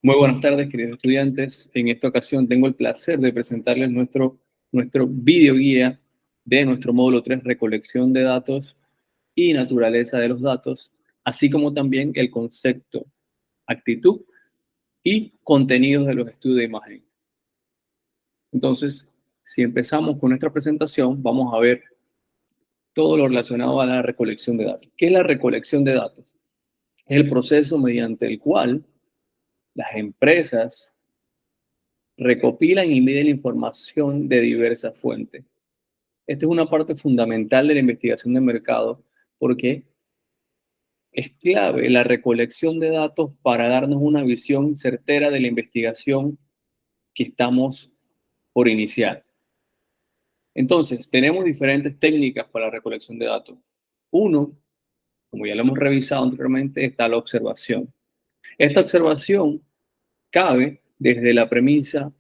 Muy buenas tardes, queridos estudiantes. En esta ocasión tengo el placer de presentarles nuestro video guía de nuestro módulo 3, recolección de datos y naturaleza de los datos, así como también el concepto, actitud y contenidos de los estudios de imagen. Entonces, si empezamos con nuestra presentación, vamos a ver todo lo relacionado a la recolección de datos. ¿Qué es la recolección de datos? Es el proceso mediante el cual las empresas recopilan y miden información de diversas fuentes. Esta es una parte fundamental de la investigación de mercado porque es clave la recolección de datos para darnos una visión certera de la investigación que estamos por iniciar. Entonces, tenemos diferentes técnicas para la recolección de datos. Uno, como ya lo hemos revisado anteriormente, está la observación. Esta observación cabe desde la premisa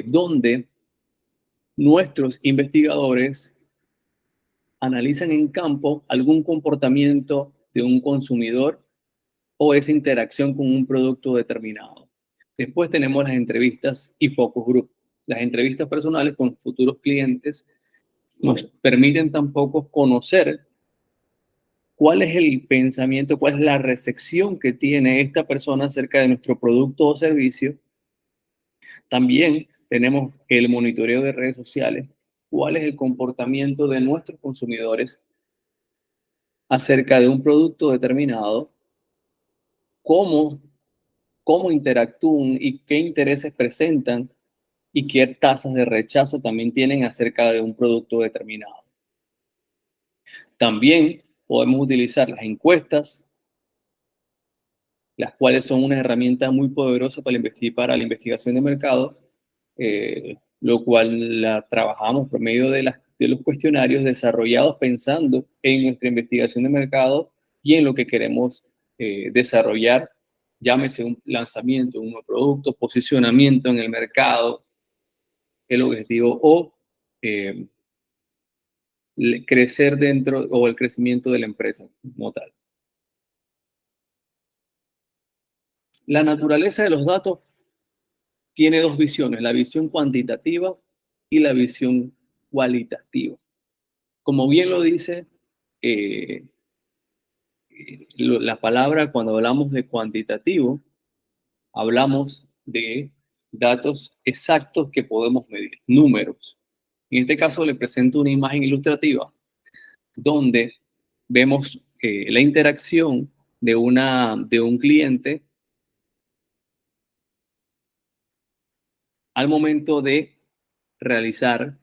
donde nuestros investigadores analizan en campo algún comportamiento de un consumidor o esa interacción con un producto determinado. Después tenemos las entrevistas y focus group. Las entrevistas personales con futuros clientes nos permiten tampoco conocer cuál es el pensamiento, cuál es la recepción que tiene esta persona acerca de nuestro producto o servicio. También tenemos el monitoreo de redes sociales, cuál es el comportamiento de nuestros consumidores acerca de un producto determinado, cómo, cómo interactúan y qué intereses presentan y qué tasas de rechazo también tienen acerca de un producto determinado. También podemos utilizar las encuestas, las cuales son una herramienta muy poderosa para la investigación de mercado, lo cual la trabajamos por medio de los cuestionarios desarrollados pensando en nuestra investigación de mercado y en lo que queremos desarrollar, llámese un lanzamiento de un nuevo producto, posicionamiento en el mercado, el objetivo o eh, crecer dentro o el crecimiento de la empresa como tal. La naturaleza de los datos tiene dos visiones, la visión cuantitativa y la visión cualitativa. Como bien lo dice eh, la palabra, cuando hablamos de cuantitativo, hablamos de datos exactos que podemos medir, números. En este caso le presento una imagen ilustrativa donde vemos la interacción de un cliente al momento de realizar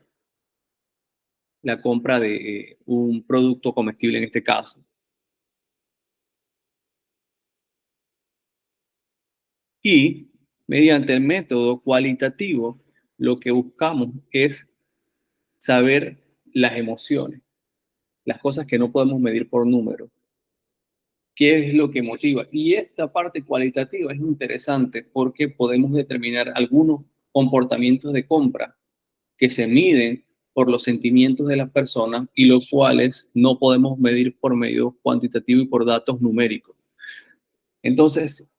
la compra de un producto comestible en este caso. Y mediante el método cualitativo, lo que buscamos es saber las emociones, las cosas que no podemos medir por número. ¿Qué es lo que motiva? Y esta parte cualitativa es interesante porque podemos determinar algunos comportamientos de compra que se miden por los sentimientos de las personas y los cuales no podemos medir por medio cuantitativo y por datos numéricos. Entonces,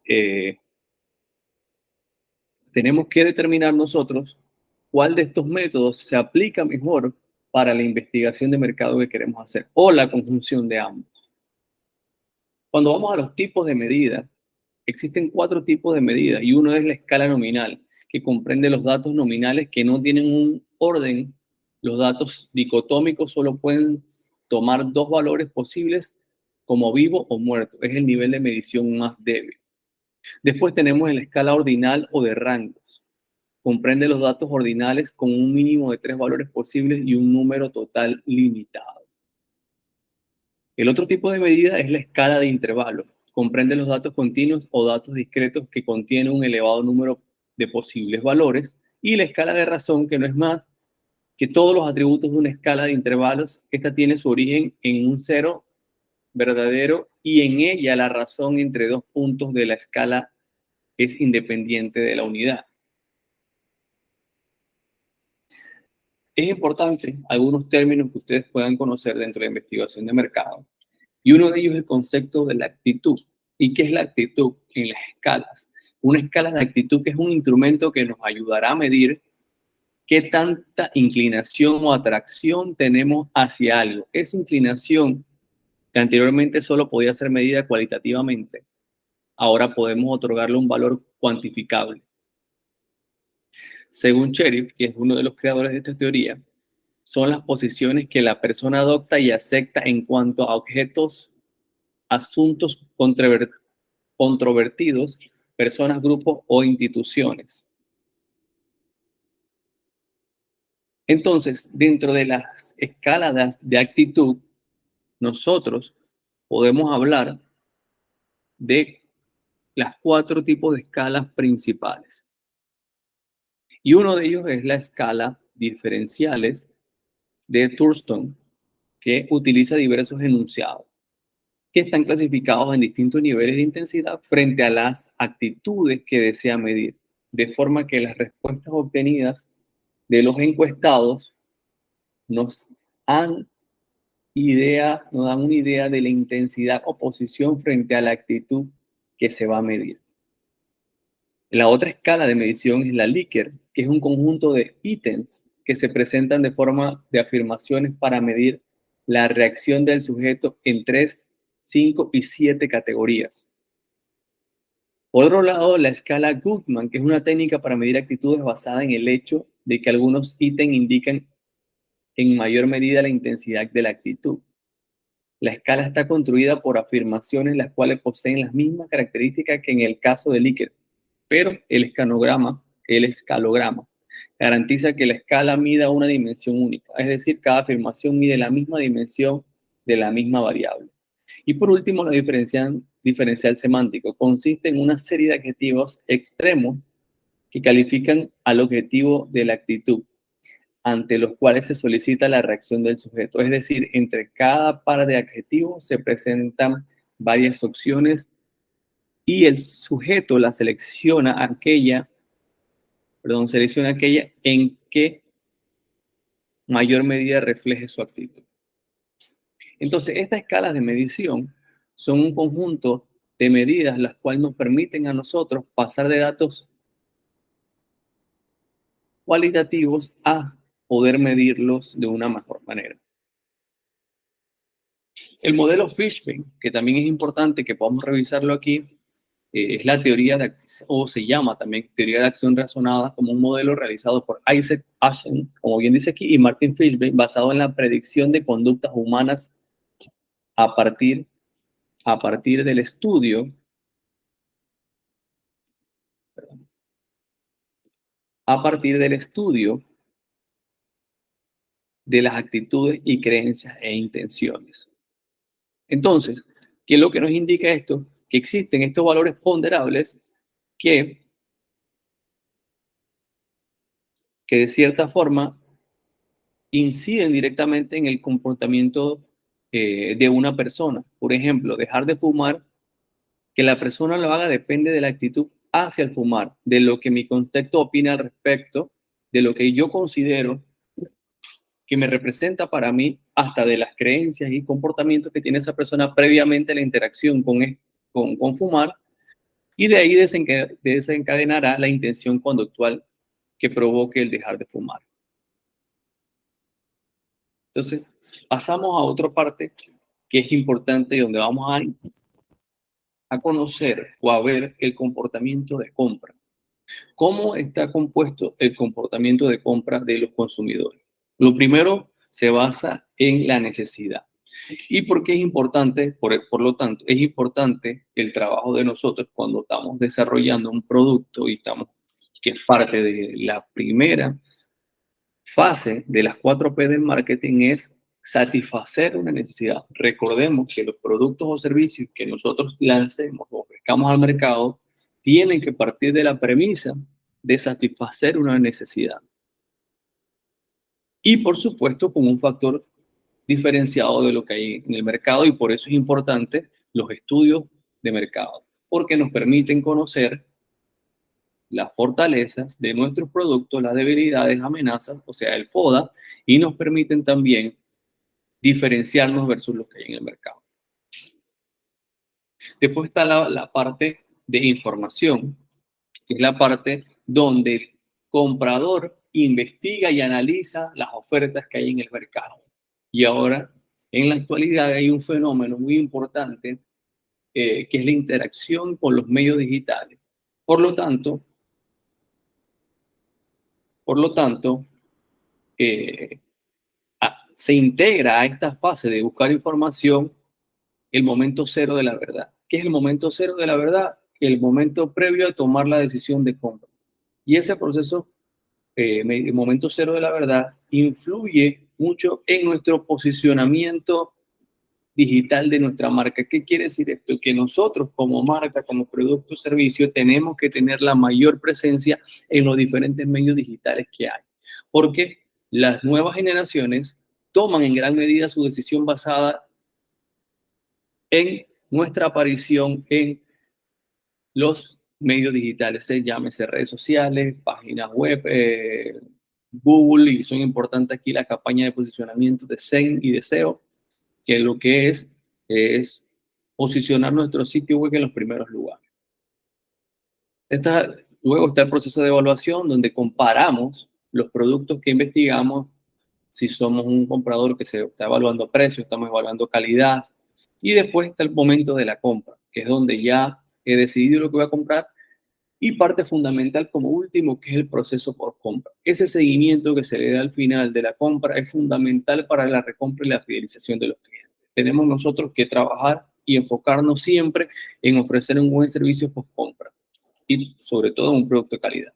tenemos que determinar nosotros cuál de estos métodos se aplica mejor para la investigación de mercado que queremos hacer o la conjunción de ambos. Cuando vamos a los tipos de medida, existen 4 tipos de medida y uno es la escala nominal, que comprende los datos nominales que no tienen un orden. Los datos dicotómicos solo pueden tomar 2 valores posibles como vivo o muerto. Es el nivel de medición más débil. Después tenemos la escala ordinal o de rangos. Comprende los datos ordinales con un mínimo de 3 valores posibles y un número total limitado. El otro tipo de medida es la escala de intervalos. Comprende los datos continuos o datos discretos que contienen un elevado número de posibles valores. Y la escala de razón, que no es más que todos los atributos de una escala de intervalos. Esta tiene su origen en un cero verdadero y en ella la razón entre 2 puntos de la escala es independiente de la unidad. Es importante algunos términos que ustedes puedan conocer dentro de la investigación de mercado. Y uno de ellos es el concepto de la actitud. ¿Y qué es la actitud en las escalas? una escala de actitud que es un instrumento que nos ayudará a medir qué tanta inclinación o atracción tenemos hacia algo. Esa inclinación que anteriormente solo podía ser medida cualitativamente, ahora podemos otorgarle un valor cuantificable. Según Cherif, que es uno de los creadores de esta teoría, son las posiciones que la persona adopta y acepta en cuanto a objetos, asuntos controvertidos, personas, grupos o instituciones. Entonces, dentro de las escalas de actitud, nosotros podemos hablar de las 4 tipos de escalas principales. Y uno de ellos es la escala diferenciales de Thurston, que utiliza diversos enunciados que están clasificados en distintos niveles de intensidad frente a las actitudes que desea medir, de forma que las respuestas obtenidas de los encuestados nos dan una idea de la intensidad o posición frente a la actitud que se va a medir. La otra escala de medición es la Likert, que es un conjunto de ítems que se presentan de forma de afirmaciones para medir la reacción del sujeto en 3, 5 y 7 categorías. Por otro lado, la escala Goodman, que es una técnica para medir actitudes basada en el hecho de que algunos ítems indican en mayor medida la intensidad de la actitud. La escala está construida por afirmaciones las cuales poseen las mismas características que en el caso de Likert, pero el escalograma garantiza que la escala mida una dimensión única, es decir, cada afirmación mide la misma dimensión de la misma variable. Y por último, la diferencial semántico consiste en una serie de adjetivos extremos que califican al objetivo de la actitud, ante los cuales se solicita la reacción del sujeto. Es decir, entre cada par de adjetivos se presentan varias opciones y el sujeto selecciona aquella en que mayor medida refleje su actitud. Entonces, estas escalas de medición son un conjunto de medidas las cuales nos permiten a nosotros pasar de datos cualitativos a poder medirlos de una mejor manera. El modelo Fishbein, que también es importante que podamos revisarlo aquí, es la teoría o se llama también teoría de acción razonada, como un modelo realizado por Isaac Ashton, como bien dice aquí, y Martin Fishbein, basado en la predicción de conductas humanas a partir del estudio, de las actitudes y creencias e intenciones. Entonces, ¿qué es lo que nos indica esto? Que existen estos valores ponderables que de cierta forma inciden directamente en el comportamiento de una persona. Por ejemplo, dejar de fumar, que la persona lo haga depende de la actitud hacia el fumar, de lo que mi contexto opina al respecto, de lo que yo considero que me representa para mí, hasta de las creencias y comportamientos que tiene esa persona previamente a la interacción con fumar, y de ahí desencadenará la intención conductual que provoque el dejar de fumar. Entonces, pasamos a otra parte que es importante y donde vamos a conocer o a ver el comportamiento de compra. ¿Cómo está compuesto el comportamiento de compra de los consumidores? Lo primero se basa en la necesidad. ¿Y por qué es importante? Por lo tanto, es importante el trabajo de nosotros cuando estamos desarrollando un producto que es parte de la primera fase de las 4P del marketing, es satisfacer una necesidad. Recordemos que los productos o servicios que nosotros lancemos o ofrezcamos al mercado tienen que partir de la premisa de satisfacer una necesidad. Y por supuesto con un factor diferenciado de lo que hay en el mercado, y por eso es importante los estudios de mercado, porque nos permiten conocer las fortalezas de nuestros productos, las debilidades, amenazas, o sea, el FODA, y nos permiten también diferenciarnos versus lo que hay en el mercado. Después está la parte de información, que es la parte donde el comprador investiga y analiza las ofertas que hay en el mercado. Y ahora, en la actualidad, hay un fenómeno muy importante que es la interacción con los medios digitales. Por lo tanto, por lo tanto eh, se integra a esta fase de buscar información el momento cero de la verdad. ¿Qué es el momento cero de la verdad? El momento previo a tomar la decisión de compra. Y ese proceso, el momento cero de la verdad, influye mucho en nuestro posicionamiento digital de nuestra marca. ¿Qué quiere decir esto? Que nosotros como marca, como producto o servicio, tenemos que tener la mayor presencia en los diferentes medios digitales que hay. Porque las nuevas generaciones toman en gran medida su decisión basada en nuestra aparición en los medios digitales, llámese redes sociales, páginas web, Google, y son importantes aquí las campañas de posicionamiento de SEM y de SEO, que lo que es posicionar nuestro sitio web en los primeros lugares. Luego está el proceso de evaluación, donde comparamos los productos que investigamos. Si somos un comprador que se está evaluando precio, estamos evaluando calidad. Y después está el momento de la compra, que es donde ya he decidido lo que voy a comprar. Y parte fundamental como último, que es el proceso por compra. Ese seguimiento que se le da al final de la compra es fundamental para la recompra y la fidelización de los clientes. Tenemos nosotros que trabajar y enfocarnos siempre en ofrecer un buen servicio post compra y sobre todo un producto de calidad.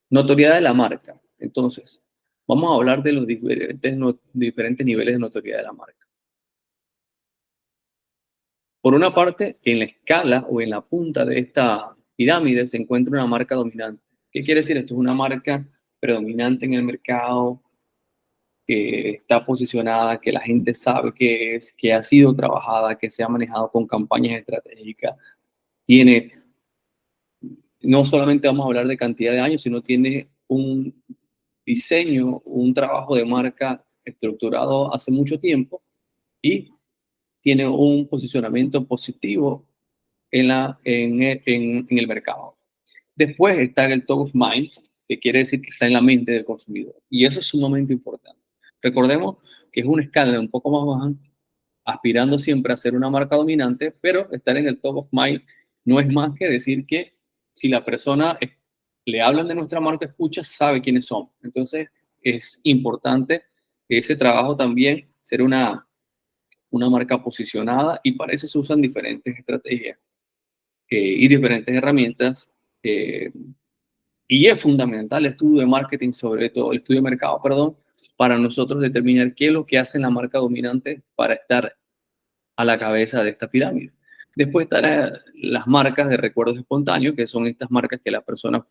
Notoriedad de la marca. Entonces, vamos a hablar de los diferentes niveles de notoriedad de la marca. Por una parte, en la escala o en la punta de esta pirámide se encuentra una marca dominante. ¿Qué quiere decir esto? Es una marca predominante en el mercado, que está posicionada, que la gente sabe que es, que ha sido trabajada, que se ha manejado con campañas estratégicas. Tiene, no solamente vamos a hablar de cantidad de años, sino tiene un diseño, un trabajo de marca estructurado hace mucho tiempo y tiene un posicionamiento positivo en el mercado. Después está el top of mind, que quiere decir que está en la mente del consumidor. Y eso es sumamente importante. Recordemos que es una escala un poco más baja, aspirando siempre a ser una marca dominante, pero estar en el top of mind no es más que decir que si la persona le hablan de nuestra marca, escucha, sabe quiénes son. Entonces, es importante ese trabajo también, ser una marca posicionada, y para eso se usan diferentes estrategias y diferentes herramientas. eh, y es fundamental el estudio de marketing, sobre todo el estudio de mercado, perdón, para nosotros determinar qué es lo que hace la marca dominante para estar a la cabeza de esta pirámide. Después están las marcas de recuerdos espontáneos, que son estas marcas que las personas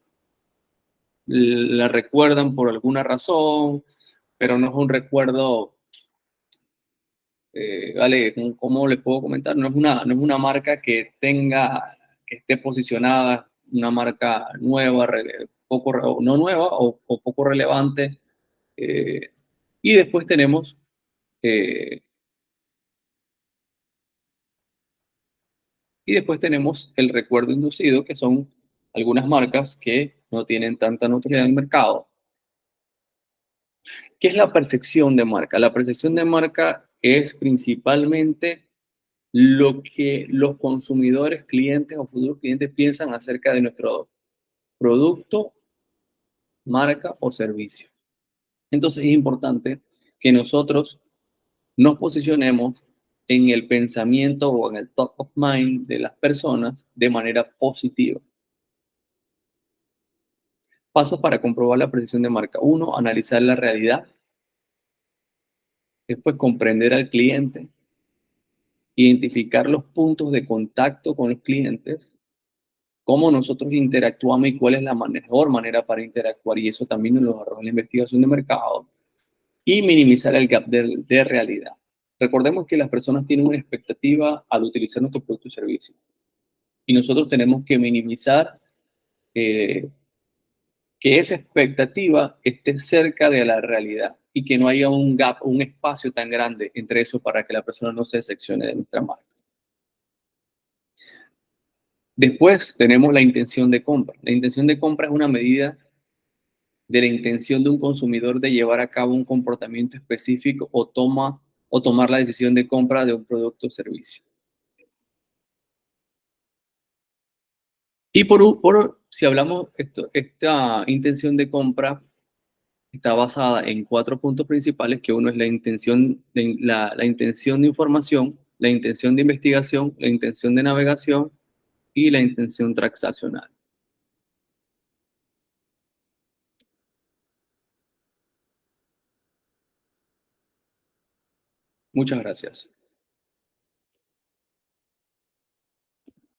la recuerdan por alguna razón, pero no es un recuerdo, vale, ¿cómo les puedo comentar? No es una marca que que esté posicionada, una marca nueva, no nueva o poco relevante. eh, y después tenemos eh, el recuerdo inducido, que son algunas marcas que no tienen tanta notoriedad en el mercado. ¿Qué es la percepción de marca? La percepción de marca es principalmente lo que los consumidores, clientes o futuros clientes piensan acerca de nuestro producto, marca o servicio. Entonces es importante que nosotros nos posicionemos en el pensamiento o en el top of mind de las personas de manera positiva. Pasos para comprobar la precisión de marca. Uno, analizar la realidad. Después, comprender al cliente. Identificar los puntos de contacto con los clientes. Cómo nosotros interactuamos y cuál es la mejor manera para interactuar. Y eso también nos lo arroja la investigación de mercado. Y minimizar el gap de realidad. Recordemos que las personas tienen una expectativa al utilizar nuestro producto y servicio. Y nosotros tenemos que minimizar eh, que esa expectativa esté cerca de la realidad y que no haya un gap, un espacio tan grande entre eso para que la persona no se decepcione de nuestra marca. Después tenemos la intención de compra. La intención de compra es una medida de la intención de un consumidor de llevar a cabo un comportamiento específico o tomar la decisión de compra de un producto o servicio. Y si hablamos, esta intención de compra está basada en cuatro puntos principales, que uno es la intención de información, la intención de investigación, la intención de navegación y la intención transaccional. Muchas gracias.